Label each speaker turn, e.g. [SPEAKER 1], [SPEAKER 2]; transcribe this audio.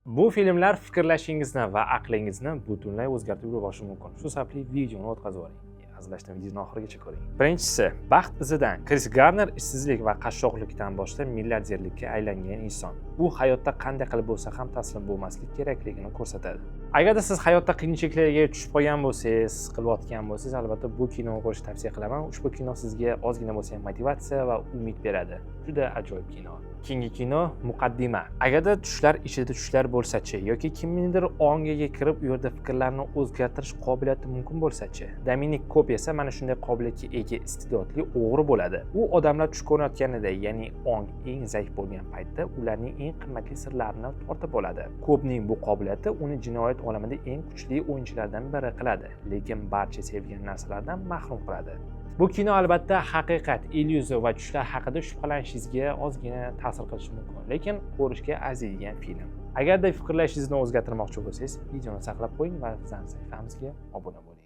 [SPEAKER 1] Bu filmlar fikrlashingizni va aqlingizni butunlay o'zgartirib yuborishi mumkin. Shu sababli videoni o'tkazib oling. Hazillashdan videoni oxirigacha ko'ring. Birinchisi, baxt izidan. Kris Garner ishsizlik va qashshoqlikdan boshlab milliarderlikka aylangan inson. Bu hayotda qanday qilib bo'lsa ham taslim bo'lmaslik kerakligini ko'rsatadi. Agarda siz hayotda qiyinchiliklarga tushib qolgan bo'lsangiz, qilayotgan bo'lsangiz, albatta bu kinoni ko'rishni tavsiya qilaman. Ushbu kino sizga ozgina bo'lsa ham motivatsiya va umid beradi. Juda ajoyib kino. Keyingi kino muqaddima. Agarda tushlar ichida tushlar bo'lsa-chi yoki kimningdir ongiga kirib u yerda fikrlarni o'zgartirish qobiliyati mumkin bo'lsa-chi. Dominik Kopp esa mana shunday qobiliyatga ega iste'dodli o'g'ri bo'ladi. U odamlar tush ko'rayotganida, ya'ni ong eng zaif bo'lgan paytda ularning eng qimmatli sirlarini tortib oladi. Koppning bu qobiliyati uni jinoyat olamida eng kuchli o'yinchilardan biri qiladi, lekin barcha sevgan narsalardan mahrum qiladi. Bu kino albatta haqiqat, illyuziya va tushlar haqida shubhalanishingizga ozgina ta'sir qilishi mumkin, lekin ko'rishga arziydigan film. Agarda fikrlashingizni o'zgartirmoqchi bo'lsangiz, videoni saqlab qo'ying va bizning sahifamizga obuna bo'ling.